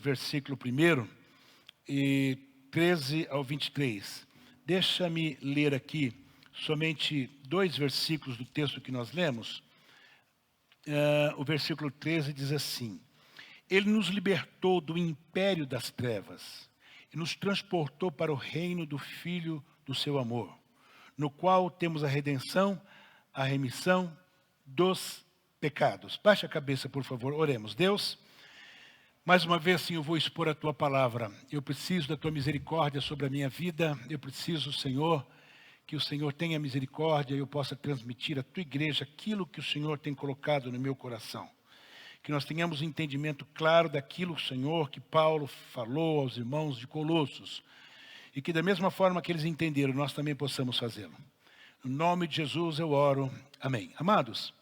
versículo 1, e 13 ao 23. Deixa-me ler aqui somente 2 versículos do texto que nós lemos. O versículo 13 diz assim: Ele nos libertou do império das trevas e nos transportou para o reino do Filho do seu amor, no qual temos a redenção, a remissão dos pecados. Baixe a cabeça, por favor, oremos. Deus, mais uma vez, Senhor, eu vou expor a Tua palavra. Eu preciso da Tua misericórdia sobre a minha vida. Eu preciso, Senhor, que o Senhor tenha misericórdia e eu possa transmitir à Tua igreja aquilo que o Senhor tem colocado no meu coração. Que nós tenhamos um entendimento claro daquilo, Senhor, que Paulo falou aos irmãos de Colossos. E que da mesma forma que eles entenderam, nós também possamos fazê-lo. No nome de Jesus eu oro. Amém. Amados,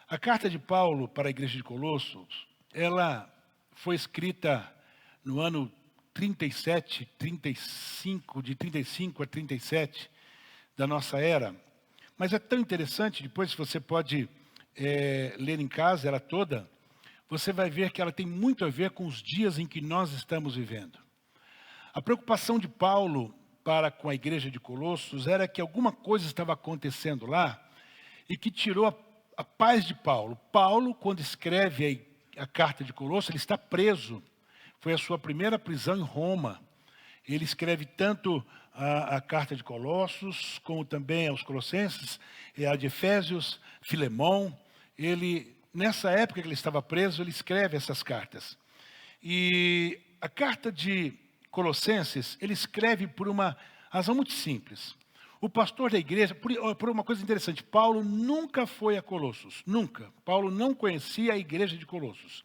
a carta de Paulo para a igreja de Colossos, ela foi escrita no ano 37, 35, de 35 a 37 da nossa era. Mas é tão interessante, depois você pode ler em casa ela toda, você vai ver que ela tem muito a ver com os dias em que nós estamos vivendo. A preocupação de Paulo para com a igreja de Colossos era que alguma coisa estava acontecendo lá e que tirou a paz de Paulo. Paulo, quando escreve a carta de Colossos, ele está preso. Foi a sua primeira prisão em Roma. Ele escreve tanto a carta de Colossos, como também aos Colossenses, a de Efésios, Filemão. Nessa época que ele estava preso, ele escreve essas cartas. E a carta de Colossenses, ele escreve por uma razão muito simples. O pastor da igreja, por uma coisa interessante, Paulo nunca foi a Colossos, nunca. Paulo não conhecia a igreja de Colossos.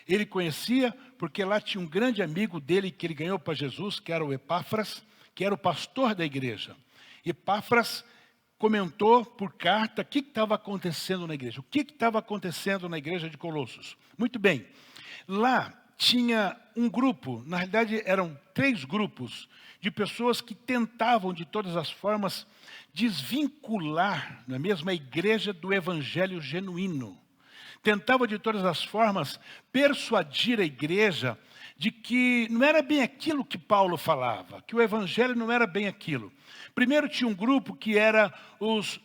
Ele conhecia porque lá tinha um grande amigo dele que ele ganhou para Jesus, que era o Epáfras, que era o pastor da igreja. Epáfras comentou por carta o que estava acontecendo na igreja. O que estava acontecendo na igreja de Colossos? Muito bem, lá tinha um grupo, na realidade eram 3 grupos, de pessoas que tentavam de todas as formas desvincular, não é mesmo, a igreja do evangelho genuíno. Tentava de todas as formas persuadir a igreja de que não era bem aquilo que Paulo falava, que o evangelho não era bem aquilo. Primeiro tinha um grupo que era os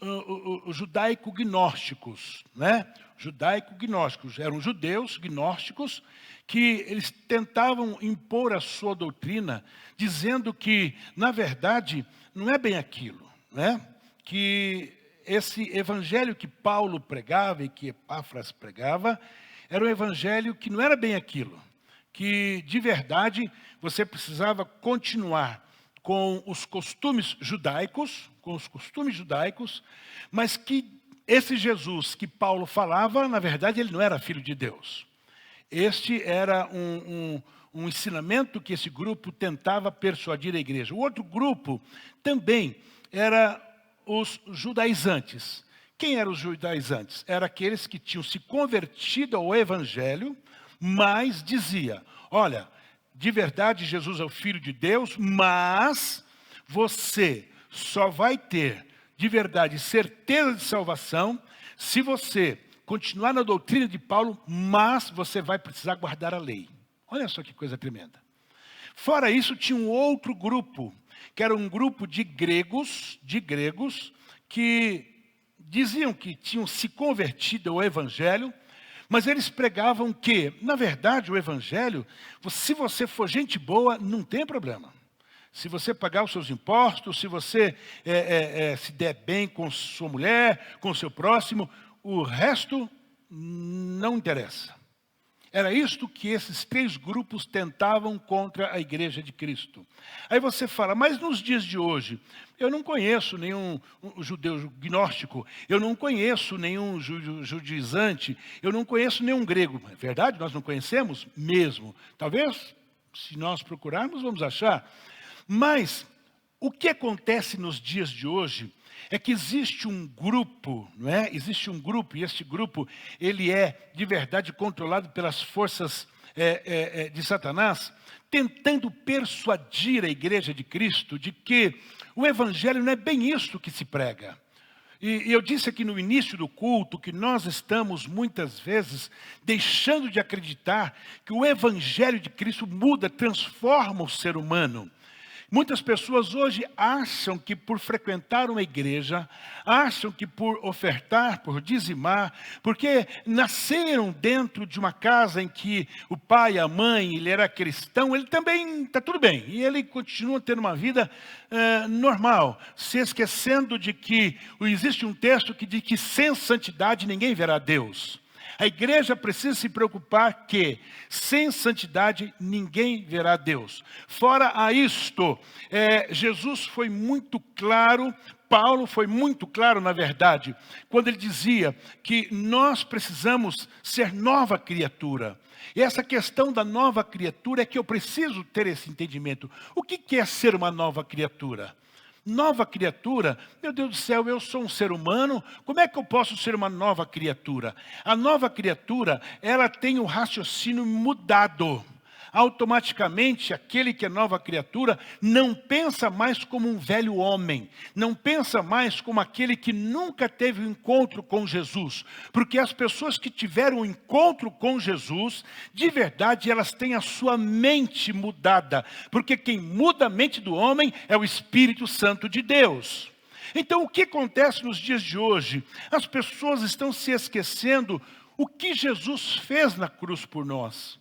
judaico-gnósticos, né? Judaico-gnósticos, eram judeus gnósticos que eles tentavam impor a sua doutrina, dizendo que, na verdade, não é bem aquilo, né? Que esse evangelho que Paulo pregava e que Epáfras pregava, era um evangelho que não era bem aquilo, que de verdade você precisava continuar com os costumes judaicos, mas que esse Jesus que Paulo falava, na verdade, ele não era filho de Deus. Este era um ensinamento que esse grupo tentava persuadir a igreja. O outro grupo também era os judaizantes. Quem eram os judaizantes? Eram aqueles que tinham se convertido ao evangelho, mas dizia, olha, de verdade Jesus é o Filho de Deus, mas você só vai ter de verdade certeza de salvação se você continuar na doutrina de Paulo, mas você vai precisar guardar a lei. Olha só que coisa tremenda. Fora isso, tinha um outro grupo, que era um grupo de gregos, que diziam que tinham se convertido ao evangelho, mas eles pregavam que, na verdade, o evangelho, se você for gente boa, não tem problema. Se você pagar os seus impostos, se você se der bem com sua mulher, com o seu próximo, o resto não interessa. Era isto que esses 3 grupos tentavam contra a igreja de Cristo. Aí você fala, mas nos dias de hoje, eu não conheço nenhum judeu gnóstico, eu não conheço nenhum judaizante, eu não conheço nenhum grego. É verdade, nós não conhecemos mesmo. Talvez, se nós procurarmos, vamos achar. Mas o que acontece nos dias de hoje é que existe um grupo, não é? Existe um grupo, e este grupo, ele é de verdade controlado pelas forças de Satanás, tentando persuadir a igreja de Cristo de que o evangelho não é bem isso que se prega. E eu disse aqui no início do culto que nós estamos muitas vezes deixando de acreditar que o Evangelho de Cristo muda, transforma o ser humano. Muitas pessoas hoje acham que por frequentar uma igreja, acham que por ofertar, por dizimar, porque nasceram dentro de uma casa em que o pai, a mãe, ele era cristão, ele também está tudo bem. E ele continua tendo uma vida normal, se esquecendo de que existe um texto que diz que sem santidade ninguém verá Deus. A igreja precisa se preocupar que, sem santidade, ninguém verá Deus. Fora a isto, Jesus foi muito claro, Paulo foi muito claro, na verdade, quando ele dizia que nós precisamos ser nova criatura. E essa questão da nova criatura é que eu preciso ter esse entendimento. O que é ser uma nova criatura? Nova criatura, meu Deus do céu, eu sou um ser humano, como é que eu posso ser uma nova criatura? A nova criatura, ela tem o raciocínio mudado. Automaticamente, aquele que é nova criatura não pensa mais como um velho homem, não pensa mais como aquele que nunca teve um encontro com Jesus. Porque as pessoas que tiveram um encontro com Jesus, de verdade, elas têm a sua mente mudada. Porque quem muda a mente do homem é o Espírito Santo de Deus. Então, o que acontece nos dias de hoje? As pessoas estão se esquecendo o que Jesus fez na cruz por nós.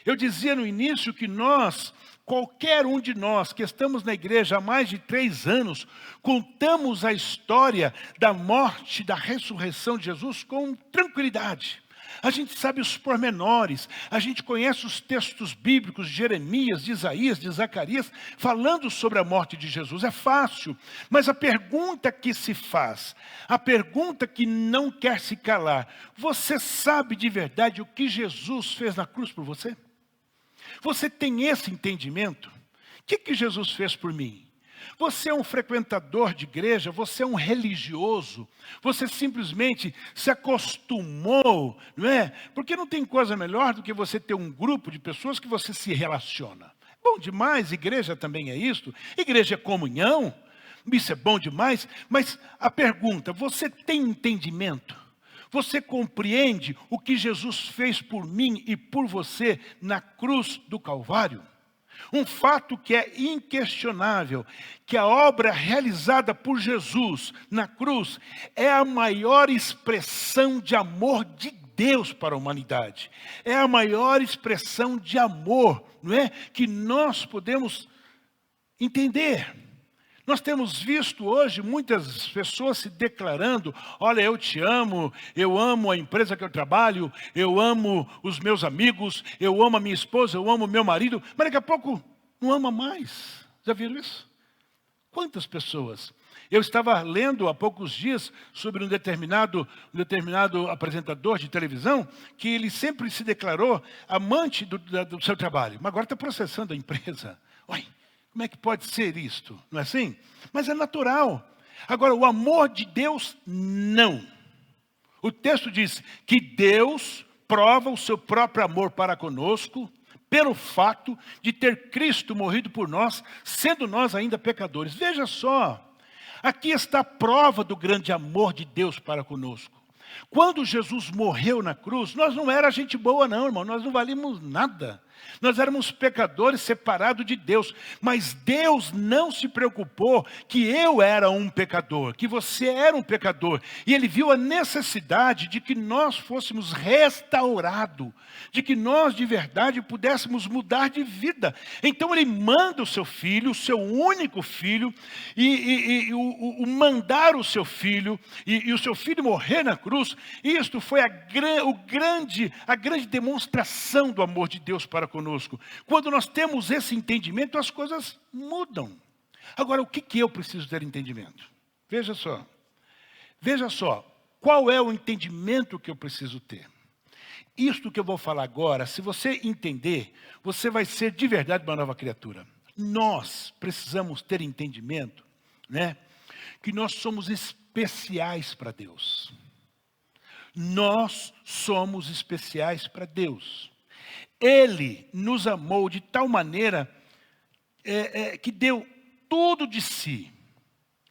Eu dizia no início que nós, qualquer um de nós que estamos na igreja há mais de 3 anos, contamos a história da morte, da ressurreição de Jesus com tranquilidade. A gente sabe os pormenores, a gente conhece os textos bíblicos de Jeremias, de Isaías, de Zacarias, falando sobre a morte de Jesus. É fácil, mas a pergunta que se faz, a pergunta que não quer se calar, você sabe de verdade o que Jesus fez na cruz por você? Você tem esse entendimento? O que Jesus fez por mim? Você é um frequentador de igreja, você é um religioso, você simplesmente se acostumou, não é? Porque não tem coisa melhor do que você ter um grupo de pessoas que você se relaciona. Bom demais, igreja também é isso, igreja é comunhão, isso é bom demais, mas a pergunta, você tem entendimento? Você compreende o que Jesus fez por mim e por você na cruz do Calvário? Um fato que é inquestionável, que a obra realizada por Jesus na cruz é a maior expressão de amor de Deus para a humanidade. É a maior expressão de amor, não é? Que nós podemos entender. Nós temos visto hoje muitas pessoas se declarando, olha, eu te amo, eu amo a empresa que eu trabalho, eu amo os meus amigos, eu amo a minha esposa, eu amo o meu marido, mas daqui a pouco não ama mais. Já viram isso? Quantas pessoas? Eu estava lendo há poucos dias sobre um determinado apresentador de televisão, que ele sempre se declarou amante do seu trabalho, mas agora está processando a empresa. Olha, como é que pode ser isto? Não é assim? Mas é natural. Agora, o amor de Deus, não. O texto diz que Deus prova o seu próprio amor para conosco pelo fato de ter Cristo morrido por nós, sendo nós ainda pecadores. Veja só, aqui está a prova do grande amor de Deus para conosco. Quando Jesus morreu na cruz, nós não éramos gente boa não, irmão, nós não valíamos nada. Nós éramos pecadores separados de Deus, mas Deus não se preocupou que eu era um pecador, que você era um pecador. E Ele viu a necessidade de que nós fôssemos restaurados, de que nós de verdade pudéssemos mudar de vida. Então Ele manda o seu filho, o seu único filho, e mandar o seu filho, e o seu filho morrer na cruz, isto foi a grande demonstração do amor de Deus para conosco. Quando nós temos esse entendimento, as coisas mudam. Agora, o que eu preciso ter entendimento? Veja só, qual é o entendimento que eu preciso ter? Isto que eu vou falar agora, se você entender, você vai ser de verdade uma nova criatura. Nós precisamos ter entendimento, né? Que nós somos especiais para Deus. Nós somos especiais para Deus. Ele nos amou de tal maneira que deu tudo de si.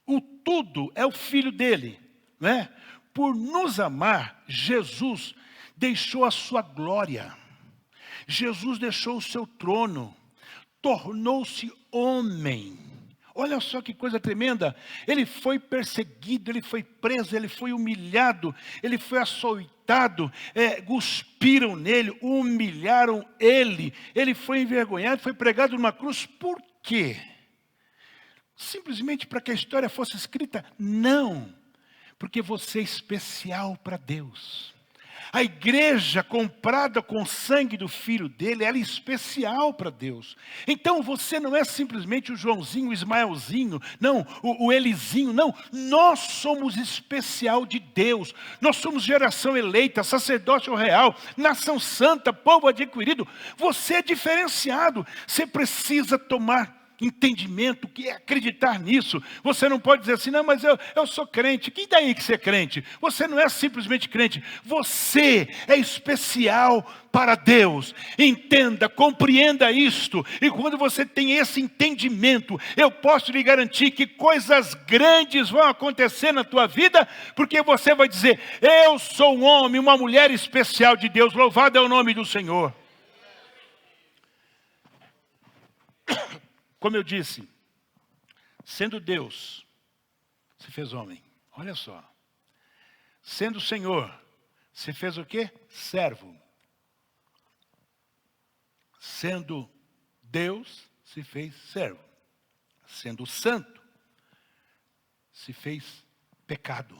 O tudo é o Filho dele. né? Por nos amar, Jesus deixou a sua glória. Jesus deixou o seu trono, tornou-se homem. Olha só que coisa tremenda. Ele foi perseguido, ele foi preso, ele foi humilhado, ele foi açoitado, cuspiram nele, humilharam ele. Ele foi envergonhado, foi pregado numa cruz. Por quê? Simplesmente para que a história fosse escrita? Não, porque você é especial para Deus. A igreja comprada com o sangue do Filho dele, ela é especial para Deus. Então você não é simplesmente o Joãozinho, o Ismaelzinho, não, o Elizinho, não. Nós somos especial de Deus. Nós somos geração eleita, sacerdócio real, nação santa, povo adquirido. Você é diferenciado. Você precisa tomar entendimento, que é acreditar nisso. Você não pode dizer assim, não, mas eu sou crente. Que daí que você é crente? Você não é simplesmente crente. Você é especial para Deus. Entenda, compreenda isto. E quando você tem esse entendimento, eu posso lhe garantir que coisas grandes vão acontecer na tua vida, porque você vai dizer, eu sou um homem, uma mulher especial de Deus. Louvado é o nome do Senhor. Como eu disse, sendo Deus, se fez homem. Olha só. Sendo Senhor, se fez o quê? Servo. Sendo Deus, se fez servo. Sendo santo, se fez pecado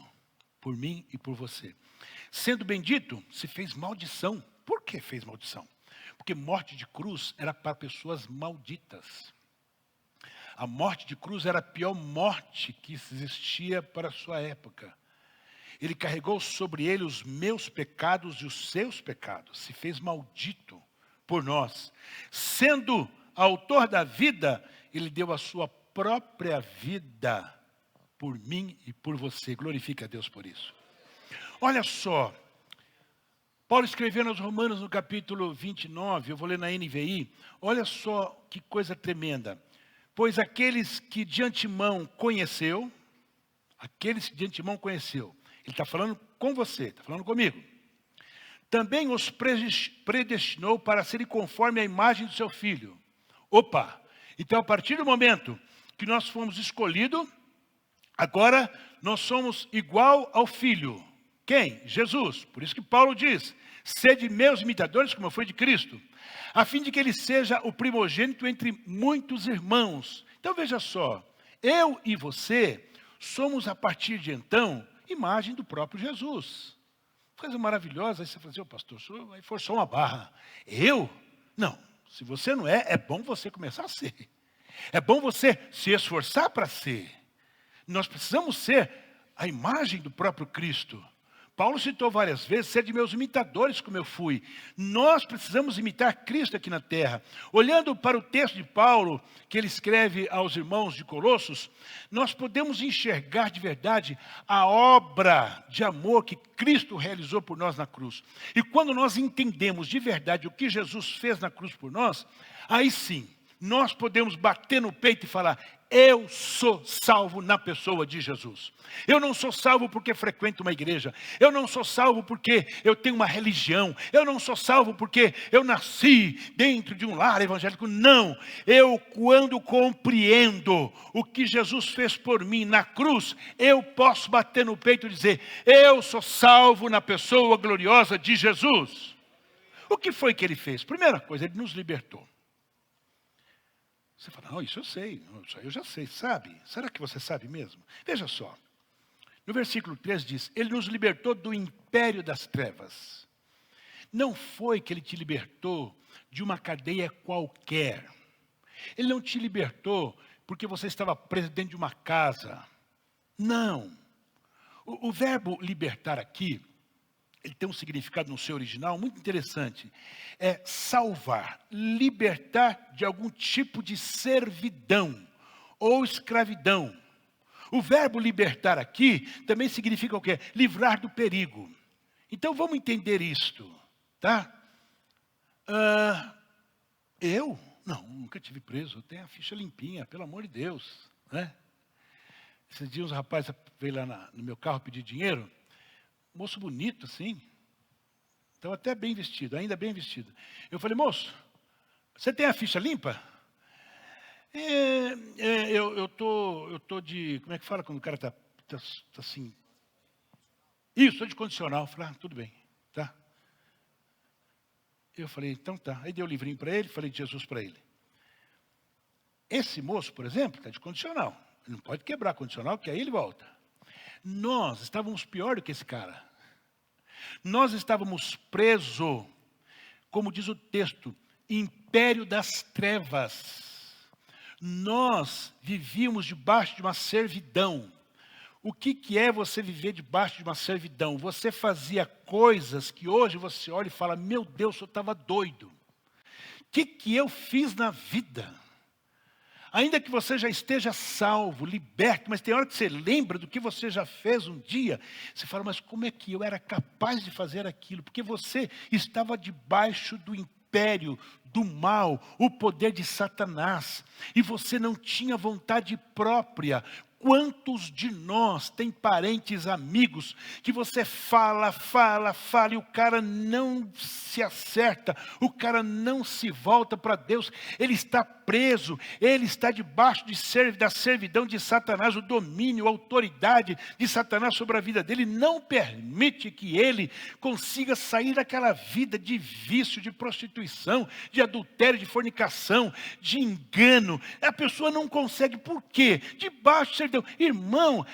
por mim e por você. Sendo bendito, se fez maldição. Por que fez maldição? Porque morte de cruz era para pessoas malditas. A morte de cruz era a pior morte que existia para a sua época. Ele carregou sobre ele os meus pecados e os seus pecados. Se fez maldito por nós. Sendo autor da vida, ele deu a sua própria vida por mim e por você. Glorifique a Deus por isso. Olha só. Paulo escrevendo aos Romanos no capítulo 29, eu vou ler na NVI. Olha só que coisa tremenda. Pois aqueles que de antemão conheceu, ele está falando com você, está falando comigo. Também os predestinou para serem conforme a imagem do seu Filho. Opa! Então, a partir do momento que nós fomos escolhidos, agora nós somos igual ao Filho. Quem? Jesus. Por isso que Paulo diz, sede meus imitadores, como eu fui de Cristo, a fim de que ele seja o primogênito entre muitos irmãos. Então veja só, eu e você somos a partir de então, imagem do próprio Jesus. Coisa maravilhosa, aí você fala assim, pastor, aí forçou uma barra. Eu? Não, se você não é, é bom você começar a ser. É bom você se esforçar para ser. Nós precisamos ser a imagem do próprio Cristo. Paulo citou várias vezes, ser de meus imitadores como eu fui. Nós precisamos imitar Cristo aqui na terra. Olhando para o texto de Paulo, que ele escreve aos irmãos de Colossos, nós podemos enxergar de verdade a obra de amor que Cristo realizou por nós na cruz. E quando nós entendemos de verdade o que Jesus fez na cruz por nós, aí sim, nós podemos bater no peito e falar, eu sou salvo na pessoa de Jesus. Eu não sou salvo porque frequento uma igreja. Eu não sou salvo porque eu tenho uma religião. Eu não sou salvo porque eu nasci dentro de um lar evangélico. Não. Eu, quando compreendo o que Jesus fez por mim na cruz, eu posso bater no peito e dizer, eu sou salvo na pessoa gloriosa de Jesus. O que foi que ele fez? Primeira coisa, ele nos libertou. Você fala, não, isso eu sei, isso eu já sei, sabe? Será que você sabe mesmo? Veja só, no versículo 3 diz, ele nos libertou do império das trevas. Não foi que ele te libertou de uma cadeia qualquer. Ele não te libertou porque você estava preso dentro de uma casa. Não. O verbo libertar aqui, ele tem um significado no seu original muito interessante. É salvar, libertar de algum tipo de servidão ou escravidão. O verbo libertar aqui também significa o quê? Livrar do perigo. Então vamos entender isto, tá? Eu? Não, nunca tive preso. Eu tenho a ficha limpinha, pelo amor de Deus, né? Esses dias um rapaz veio lá no meu carro pedir dinheiro, moço bonito assim, estava até bem vestido, ainda bem vestido. Eu falei, moço, você tem a ficha limpa? Eu tô de, como é que fala quando o cara tá assim? Isso, estou de condicional. Eu falei, tudo bem, tá? Eu falei, então tá. Aí dei o livrinho para ele, falei de Jesus para ele. Esse moço, por exemplo, está de condicional. Ele não pode quebrar condicional, que aí ele volta. Nós estávamos pior do que esse cara. Nós estávamos presos, como diz o texto, império das trevas. Nós vivíamos debaixo de uma servidão. O que é você viver debaixo de uma servidão? Você fazia coisas que hoje você olha e fala, meu Deus, eu estava doido. O que eu fiz na vida? Ainda que você já esteja salvo, liberto, mas tem hora que você lembra do que você já fez um dia, você fala, mas como é que eu era capaz de fazer aquilo? Porque você estava debaixo do império do mal, o poder de Satanás, e você não tinha vontade própria. Quantos de nós tem parentes, amigos, que você fala, e o cara não se acerta, o cara não se volta para Deus, ele está preso, ele está debaixo da servidão de Satanás, o domínio, a autoridade de Satanás sobre a vida dele, não permite que ele consiga sair daquela vida de vício, de prostituição, de adultério, de fornicação, de engano. A pessoa não consegue, por quê? Debaixo de servidão. Irmão,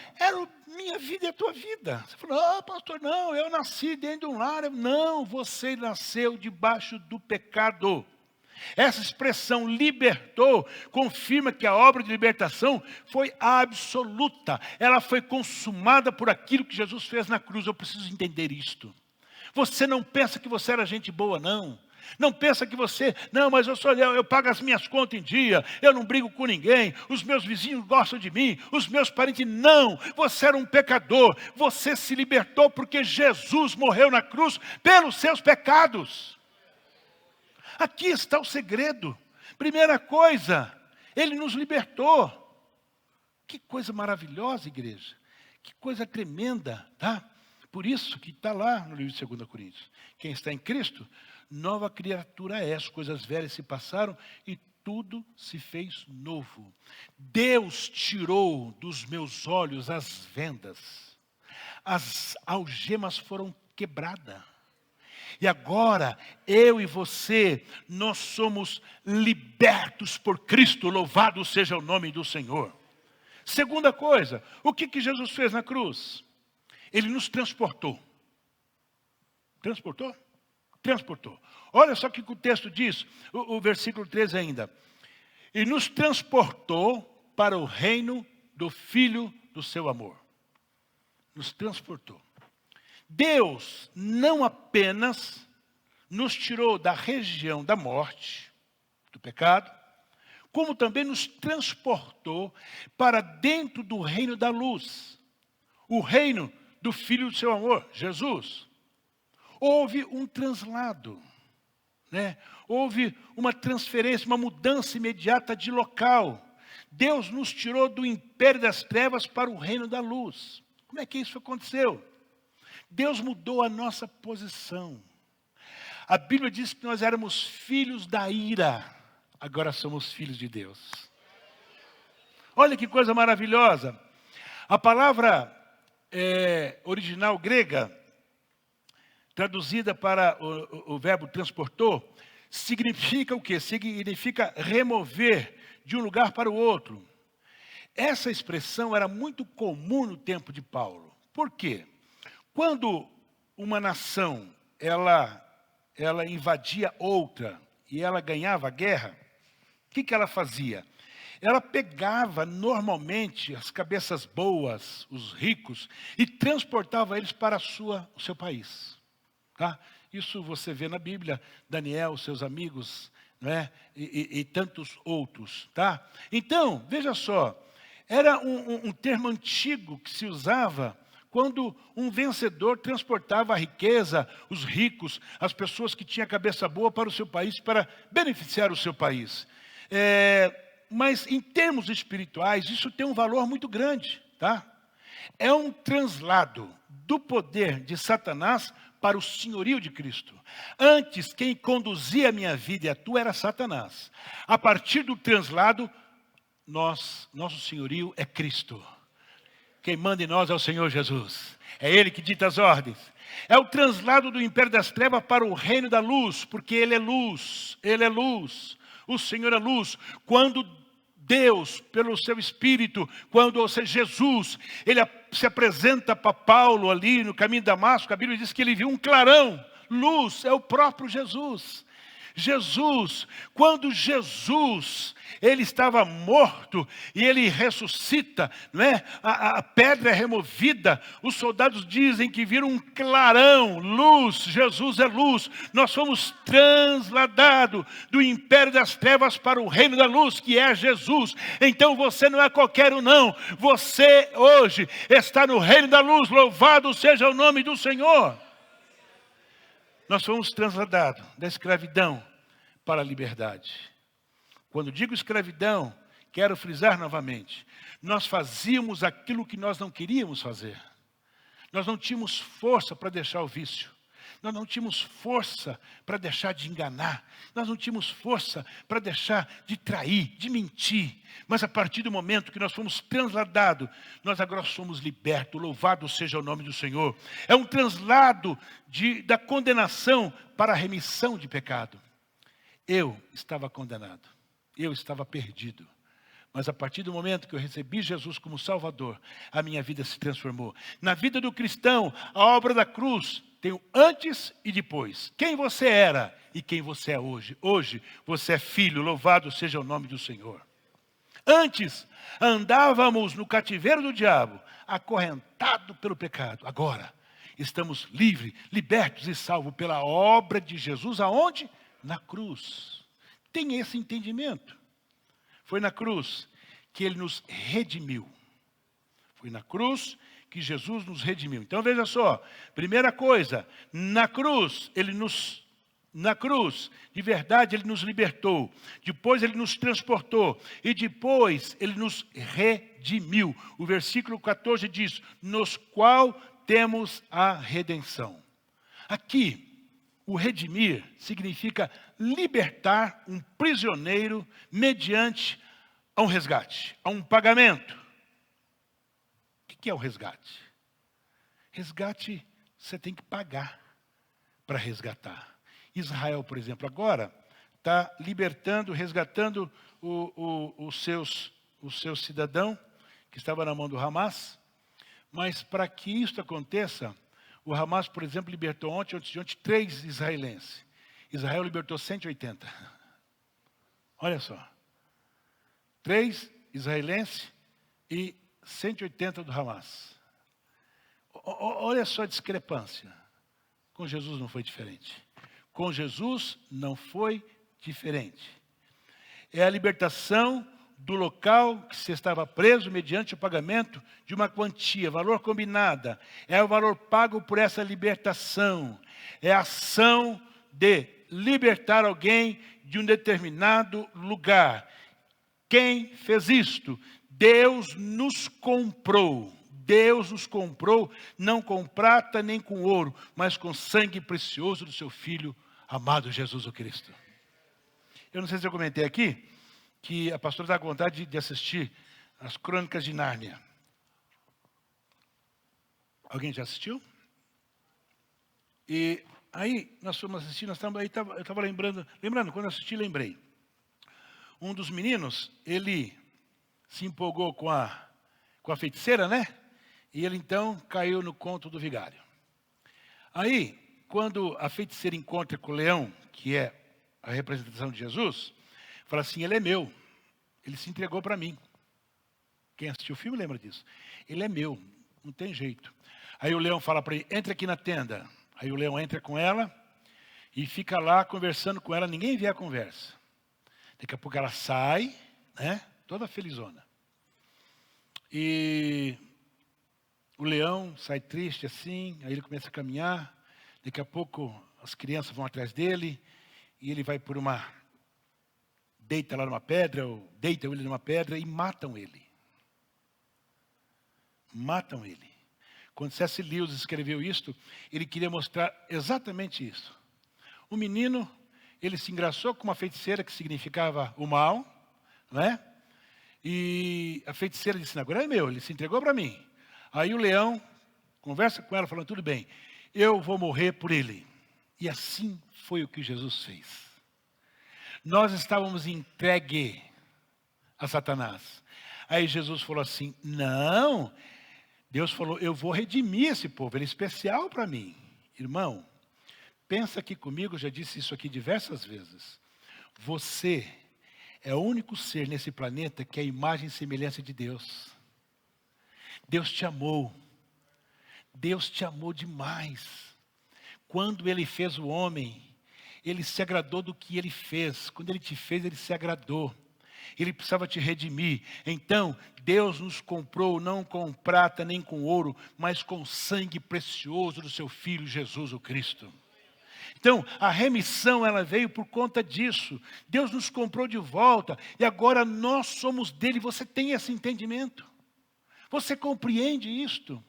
minha vida e a tua vida. Você falou, pastor, não, eu nasci dentro de um lar. Não, você nasceu debaixo do pecado. Essa expressão libertou, confirma que a obra de libertação foi absoluta. Ela foi consumada por aquilo que Jesus fez na cruz. Eu preciso entender isto. Você não pensa que você era gente boa, não. Não pensa que você, não, mas eu pago as minhas contas em dia, eu não brigo com ninguém, os meus vizinhos gostam de mim, os meus parentes, não. Você era um pecador, você se libertou porque Jesus morreu na cruz pelos seus pecados. Aqui está o segredo. Primeira coisa, Ele nos libertou. Que coisa maravilhosa, igreja. Que coisa tremenda, tá? Por isso que está lá no livro de 2 Coríntios. Quem está em Cristo, nova criatura é. As coisas velhas se passaram e tudo se fez novo. Deus tirou dos meus olhos as vendas. As algemas foram quebradas. E agora, eu e você, nós somos libertos por Cristo, louvado seja o nome do Senhor. Segunda coisa, o que Jesus fez na cruz? Ele nos transportou. Transportou? Transportou. Olha só o que o texto diz, o versículo 13 ainda. E nos transportou para o reino do Filho do seu amor. Nos transportou. Deus não apenas nos tirou da região da morte, do pecado, como também nos transportou para dentro do reino da luz, o reino do Filho do seu amor, Jesus. Houve um translado, né? Houve uma transferência, uma mudança imediata de local. Deus nos tirou do império das trevas para o reino da luz. Como é que isso aconteceu? Deus mudou a nossa posição. A Bíblia diz que nós éramos filhos da ira, agora somos filhos de Deus. Olha que coisa maravilhosa. A palavra original grega, traduzida para o verbo transportou, significa o quê? Significa remover de um lugar para o outro. Essa expressão era muito comum no tempo de Paulo. Por quê? Quando uma nação, ela invadia outra e ela ganhava a guerra, o que ela fazia? Ela pegava normalmente as cabeças boas, os ricos, e transportava eles para o seu país. Tá? Isso você vê na Bíblia, Daniel, seus amigos, né? e tantos outros. Tá? Então, veja só, era um termo antigo que se usava quando um vencedor transportava a riqueza, os ricos, as pessoas que tinham a cabeça boa para o seu país, para beneficiar o seu país. Mas em termos espirituais, isso tem um valor muito grande. tá? É um translado do poder de Satanás para o senhorio de Cristo. Antes, quem conduzia a minha vida e a tua era Satanás. A partir do translado, nosso senhorio é Cristo. Quem manda em nós é o Senhor Jesus. É Ele que dita as ordens. É o translado do império das trevas para o reino da luz, porque Ele é luz. Ele é luz. O Senhor é luz. Quando Deus, pelo seu Espírito, ou seja, Jesus, Ele se apresenta para Paulo ali no caminho de Damasco, a Bíblia diz que ele viu um clarão. Luz é o próprio Jesus. Quando Jesus, ele estava morto e ele ressuscita, não é? A pedra é removida, os soldados dizem que viram um clarão, luz, Jesus é luz. Nós fomos transladados do império das trevas para o reino da luz, que é Jesus. Então você não é qualquer um não, você hoje está no reino da luz, louvado seja o nome do Senhor. Nós fomos transladados da escravidão para a liberdade. Quando digo escravidão, quero frisar novamente. Nós fazíamos aquilo que nós não queríamos fazer. Nós não tínhamos força para deixar o vício. Nós não tínhamos força para deixar de enganar. Nós não tínhamos força para deixar de trair, de mentir. Mas a partir do momento que nós fomos transladados, nós agora somos libertos. Louvado seja o nome do Senhor. É um translado da condenação para a remissão de pecado. Eu estava condenado. Eu estava perdido. Mas a partir do momento que eu recebi Jesus como Salvador, a minha vida se transformou. Na vida do cristão, a obra da cruz tem o antes e depois. Quem você era e quem você é hoje. Hoje você é filho, louvado seja o nome do Senhor. Antes, andávamos no cativeiro do diabo, acorrentado pelo pecado. Agora, estamos livres, libertos e salvos pela obra de Jesus. Aonde? Na cruz. Tem esse entendimento. Foi na cruz que Ele nos redimiu. Foi na cruz que Jesus nos redimiu. Então veja só, primeira coisa, na cruz, de verdade, Ele nos libertou. Depois Ele nos transportou. E depois Ele nos redimiu. O versículo 14 diz, nos qual temos a redenção. Aqui, o redimir significa libertar um prisioneiro mediante a um resgate, a um pagamento. O que é o resgate? Resgate, você tem que pagar para resgatar. Israel, por exemplo, agora está resgatando o seu cidadão que estava na mão do Hamas. Mas para que isso aconteça, o Hamas, por exemplo, libertou ontem 3 israelenses. Israel libertou 180. Olha só. 3 israelenses e 180 do Hamas. Olha só a discrepância. Com Jesus não foi diferente. Com Jesus não foi diferente. É a libertação do local que você estava preso mediante o pagamento de uma quantia, valor combinada. É o valor pago por essa libertação. É a ação de libertar alguém de um determinado lugar. Quem fez isto? Deus nos comprou. Deus nos comprou, não com prata nem com ouro, mas com sangue precioso do seu Filho, amado Jesus o Cristo. Eu não sei se eu comentei aqui, que a pastora está com vontade de assistir as Crônicas de Nárnia. Alguém já assistiu? E aí, nós fomos assistir, eu estava lembrando, quando eu assisti, lembrei. Um dos meninos, ele se empolgou com a feiticeira, né? E ele então caiu no conto do vigário. Aí, quando a feiticeira encontra com o leão, que é a representação de Jesus, fala assim, ele é meu, ele se entregou para mim. Quem assistiu o filme lembra disso. Ele é meu, não tem jeito. Aí o leão fala para ele, entra aqui na tenda. Aí o leão entra com ela e fica lá conversando com ela, ninguém vê a conversa. Daqui a pouco ela sai, né, toda felizona. E o leão sai triste assim, aí ele começa a caminhar. Daqui a pouco as crianças vão atrás dele e ele vai por deita lá numa pedra, ou deitam ele numa pedra e matam ele. matam ele. Quando C.S. Lewis escreveu isto, ele queria mostrar exatamente isso. O menino, ele se engraçou com uma feiticeira que significava o mal, né? E a feiticeira disse, agora é meu, ele se entregou para mim. Aí o leão conversa com ela, falando, tudo bem, eu vou morrer por ele. E assim foi o que Jesus fez. Nós estávamos entregue a Satanás. Aí Jesus falou assim, não, Deus falou, eu vou redimir esse povo, ele é especial para mim. Irmão, pensa aqui comigo, eu já disse isso aqui diversas vezes. Você é o único ser nesse planeta que é a imagem e semelhança de Deus. Deus te amou. Deus te amou demais. Quando Ele fez o homem, Ele se agradou do que Ele fez. Quando Ele te fez, Ele se agradou. Ele precisava te redimir. Então, Deus nos comprou não com prata nem com ouro, mas com o sangue precioso do seu Filho Jesus o Cristo. Então, a remissão, ela veio por conta disso. Deus nos comprou de volta e agora nós somos dele. Você tem esse entendimento? Você compreende isto?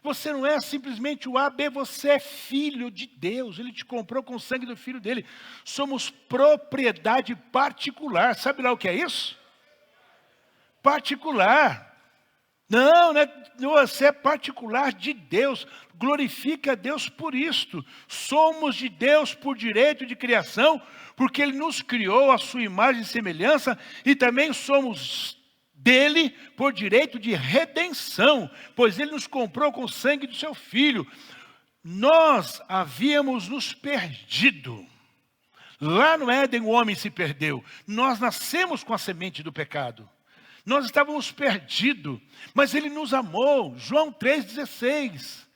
Você não é simplesmente o A, B, você é filho de Deus. Ele te comprou com o sangue do Filho dele. Somos propriedade particular. Sabe lá o que é isso? Particular. Não, você é particular de Deus. Glorifica a Deus por isto. Somos de Deus por direito de criação, porque Ele nos criou à sua imagem e semelhança, e também somos dele por direito de redenção, pois Ele nos comprou com o sangue do seu Filho. Nós havíamos nos perdido. Lá no Éden o homem se perdeu. Nós nascemos com a semente do pecado. Nós estávamos perdidos, mas Ele nos amou. João 3,16.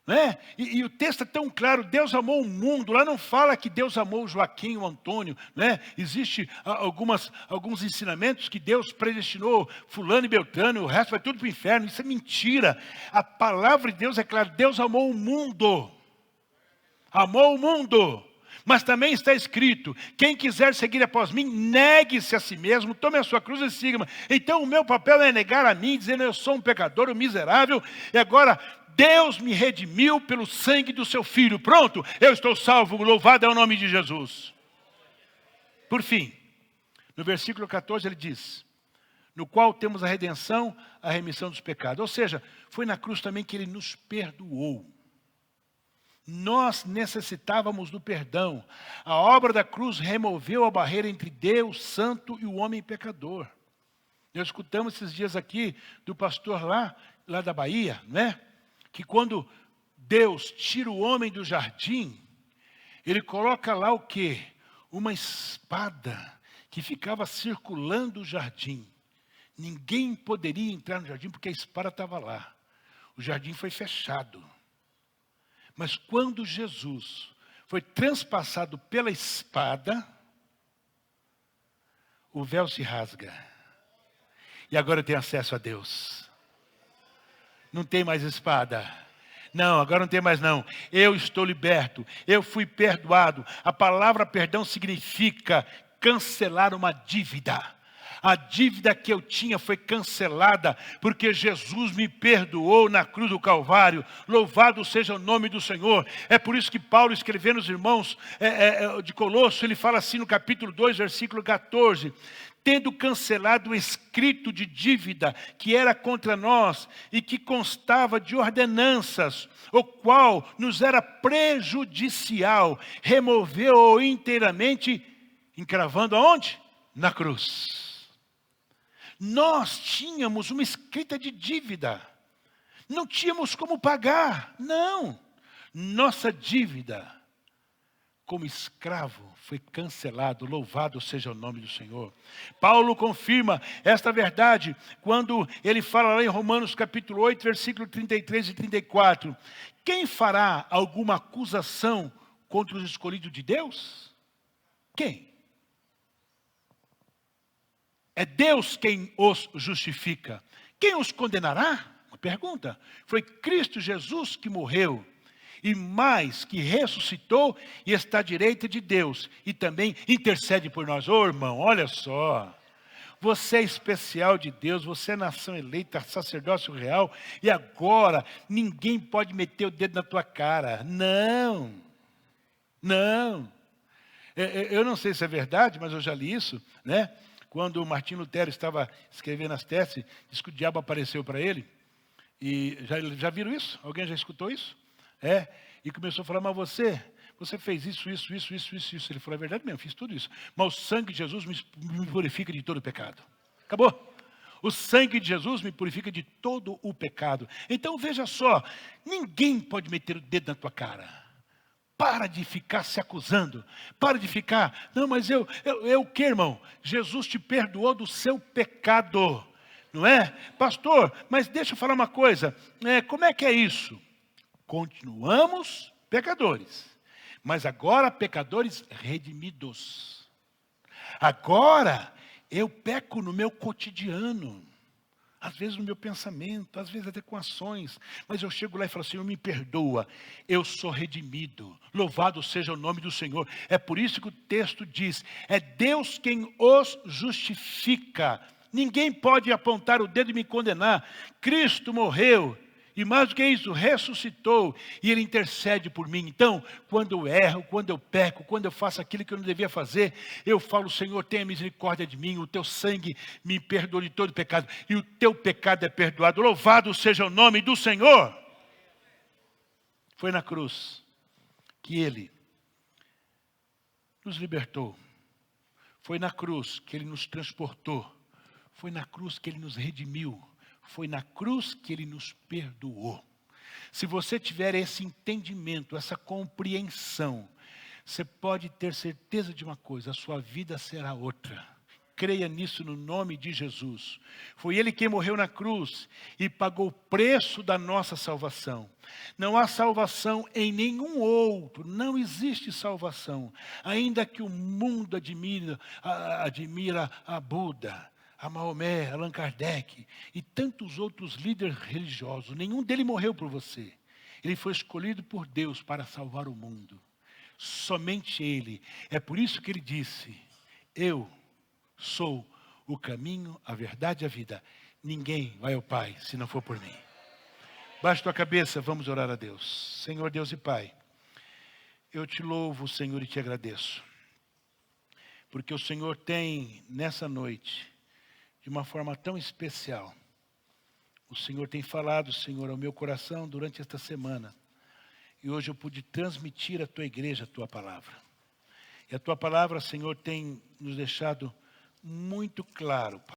Né? E o texto é tão claro, Deus amou o mundo. Lá não fala que Deus amou o Joaquim, o Antônio. Né? Existem alguns ensinamentos que Deus predestinou fulano e beltrano, o resto vai tudo para o inferno. Isso é mentira. A palavra de Deus é clara, Deus amou o mundo. Amou o mundo. Mas também está escrito, quem quiser seguir após mim, negue-se a si mesmo, tome a sua cruz e siga-me. Então o meu papel é negar a mim, dizendo eu sou um pecador, um miserável, e agora Deus me redimiu pelo sangue do seu Filho. Pronto, eu estou salvo, louvado é o nome de Jesus. Por fim, no versículo 14 ele diz, no qual temos a redenção, a remissão dos pecados. Ou seja, foi na cruz também que Ele nos perdoou. Nós necessitávamos do perdão. A obra da cruz removeu a barreira entre Deus santo e o homem pecador. Nós escutamos esses dias aqui do pastor lá da Bahia, né? Que quando Deus tira o homem do jardim, Ele coloca lá o quê? Uma espada que ficava circulando o jardim. Ninguém poderia entrar no jardim porque a espada estava lá. O jardim foi fechado. Mas quando Jesus foi transpassado pela espada, o véu se rasga. E agora eu tenho acesso a Deus. Não tem mais espada. Não, agora não tem mais não. Eu estou liberto. Eu fui perdoado. A palavra perdão significa cancelar uma dívida. A dívida que eu tinha foi cancelada, porque Jesus me perdoou na cruz do Calvário. Louvado seja o nome do Senhor. É por isso que Paulo, escrevendo aos irmãos de Colosso, ele fala assim no capítulo 2, versículo 14. Tendo cancelado o escrito de dívida que era contra nós e que constava de ordenanças, o qual nos era prejudicial, removeu-o inteiramente, encravando aonde? Na cruz. Nós tínhamos uma escrita de dívida. Não tínhamos como pagar. Não. Nossa dívida, como escravo, foi cancelado. Louvado seja o nome do Senhor. Paulo confirma esta verdade quando ele fala lá em Romanos capítulo 8, versículo 33 e 34. Quem fará alguma acusação contra os escolhidos de Deus? Quem? É Deus quem os justifica. Quem os condenará? Uma pergunta. Foi Cristo Jesus que morreu, e mais que ressuscitou e está à direita de Deus, e também intercede por nós. Ô irmão, olha só. Você é especial de Deus, você é nação eleita, sacerdócio real, e agora ninguém pode meter o dedo na tua cara. Não, não. Eu não sei se é verdade, mas eu já li isso, né? Quando o Martim Lutero estava escrevendo as teses, diz que o diabo apareceu para ele. E já viram isso? Alguém já escutou isso? E começou a falar, mas você fez isso. Ele falou, é verdade mesmo, fiz tudo isso. Mas o sangue de Jesus me purifica de todo o pecado. Acabou. O sangue de Jesus me purifica de todo o pecado. Então veja só, ninguém pode meter o dedo na tua cara. Para de ficar se acusando. Para de ficar, não, mas eu o que, irmão? Jesus te perdoou do seu pecado. Não é? Pastor, mas deixa eu falar uma coisa. Como é que é isso? Continuamos pecadores. Mas agora pecadores redimidos. Agora eu peco no meu cotidiano. Às vezes no meu pensamento, às vezes até com ações. Mas eu chego lá e falo, Senhor, me perdoa. Eu sou redimido. Louvado seja o nome do Senhor. É por isso que o texto diz, é Deus quem os justifica. Ninguém pode apontar o dedo e me condenar. Cristo morreu. E mais do que isso, ressuscitou. E Ele intercede por mim. Então, quando eu erro, quando eu peco, quando eu faço aquilo que eu não devia fazer, eu falo, Senhor, tenha misericórdia de mim. O teu sangue me perdoa de todo pecado. E o teu pecado é perdoado. Louvado seja o nome do Senhor. Foi na cruz que Ele nos libertou. Foi na cruz que Ele nos transportou. Foi na cruz que Ele nos redimiu. Foi na cruz que Ele nos perdoou. Se você tiver esse entendimento, essa compreensão, você pode ter certeza de uma coisa, a sua vida será outra. Creia nisso no nome de Jesus. Foi Ele quem morreu na cruz e pagou o preço da nossa salvação. Não há salvação em nenhum outro, não existe salvação. Ainda que o mundo admira a Buda, a Maomé, Allan Kardec e tantos outros líderes religiosos. Nenhum deles morreu por você. Ele foi escolhido por Deus para salvar o mundo. Somente Ele. É por isso que Ele disse, eu sou o caminho, a verdade e a vida. Ninguém vai ao Pai se não for por mim. Baixe tua cabeça, vamos orar a Deus. Senhor Deus e Pai, eu te louvo, Senhor, e te agradeço. Porque o Senhor tem, nessa noite, de uma forma tão especial, o Senhor tem falado, Senhor, ao meu coração durante esta semana. E hoje eu pude transmitir à tua igreja a tua palavra. E a tua palavra, Senhor, tem nos deixado muito claro,